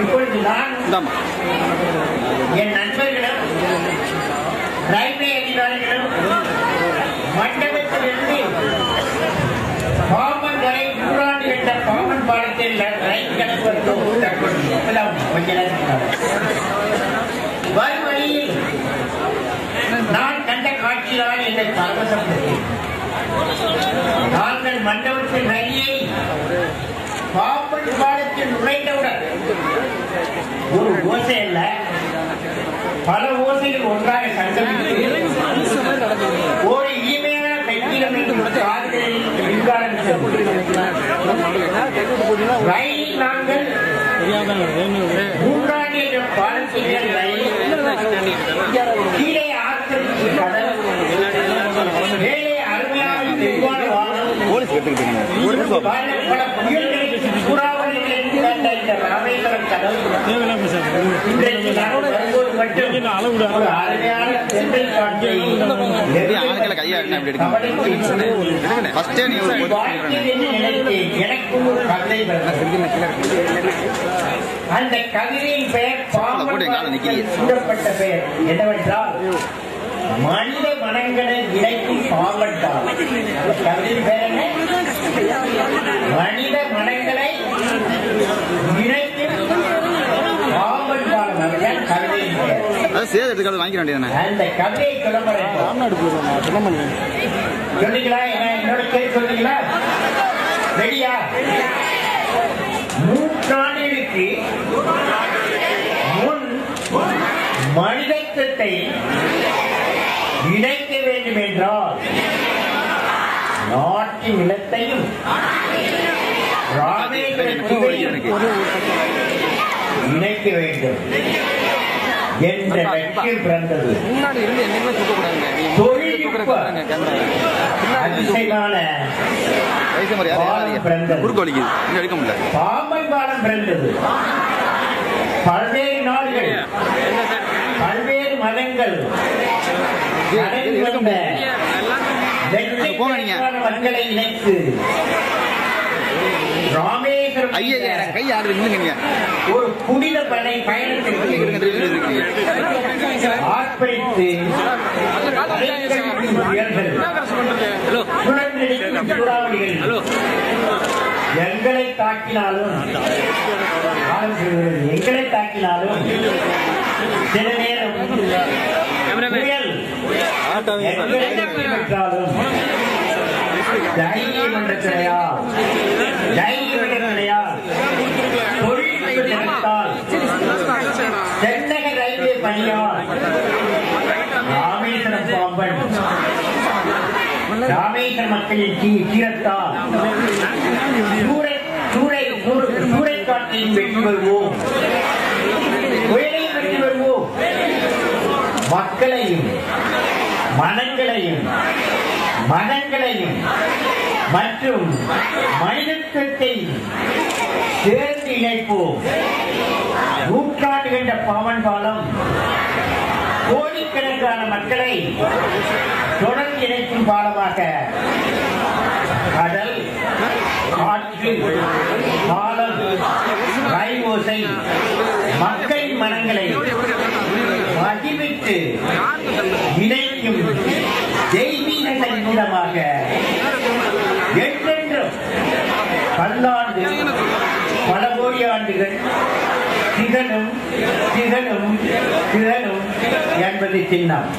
இப்பொழுது நான் என் நண்பர்களும் ரயில்வே அதிகாரிகளும் மண்டபத்திலிருந்து பாம்பன் வரை 100 ஆண்டு கட்ட பாம்பன் பாலத்தில் ரயில் கணக்கு கொஞ்ச நேரம் வரும் வழியில் நான் கண்ட காட்சியால் என்னை பரவசப்படுத்தி நாங்கள் மண்டபத்தில் ரயிலை பாம்பன் பாலத்தில் நுழைந்தவுடன் ஒரு ஓசை அல்ல பல ஓசைகள் ஒன்றாக சங்கமித்து ஒரு இனிமையான வெற்றிடம் காதுகளில் விங்காரம் ரயிலில் நாங்கள் 3 ஆண்டு என்ற பாலத்தில் ரயில் கீழே ஆக்கிரமித்து கடல் மேலே அருமையான தெளிவான வானம் பல புயல்களுக்கு சூறாவளிகளை கண்ட இந்த ராமேஸ்வரம் கடல் இன்றைக்கு நாங்கள் வரும்போது மட்டும் ஒரு அருமையான தென்னை காட்சியை எனக்கும் ஒரு கவிதை அந்த கவிதையின் பெயர் பாம்பன் சூடப்பட்ட பெயர் என்னவென்றால் மனித மனங்களை இணைக்கும் பாம்பன் பாலம். கவிதையின் பெயர் என்ன? மனித மனங்களை இணைக்கும் பாம்பன் பாலம். அதுதான் கவிதையின் பெயர். அந்த கவிதையை சொன்னீங்களா? என்னோட கேள்வி சொன்னீங்களா? ரெடியா? 100 ஆண்டுகளுக்கு முன் மனிதத்தை இணைக்க வேண்டும் என்றால் நாட்டின் நிலத்தையும் இணைக்க வேண்டும் என்ற லட்சியம் பிறந்தது. பாம்பன் பாலம் பிறந்தது. பல்வேறு நாடுகள் பல்வேறு மதங்கள் மக்களை இணைத்து ராமேஸ்வரம் ஒரு புனித பயணத்திற்கு ஆர்ப்பரித்து எங்களை தாக்கினாலும் சில நேரம் புயல் தைரியம் என்ற கிடையாது. தென்னக ரயில்வே பணியால் ராமேஸ்வரம் பாம்பன் ராமேஸ்வர மக்களின் தீரத்தால் சூறைக்காற்றையும் வெற்றி வருவோம், புயலையும் வெற்றி வருவோம். மக்களையும் மனங்களையும் மற்றும் மனிதத்தை சேர்ந்து இணைப்போம். 100 ஆண்டு கண்ட பாம்பன் பாலம் கோடிக்கணக்கான மக்களை தொடர்ந்து இணைக்கும் பாலமாக கடல், காற்று, பாலம், ரயில் ஓசை மக்களின் மனங்களை மகிழ்வித்து இணைக்கும் தெய்வீக சங்கீதமாக என்றென்றும் பல்லாண்டு பல கோடி ஆண்டுகள் திகழும் திகழும் திகழும் என்பது சின்னம்.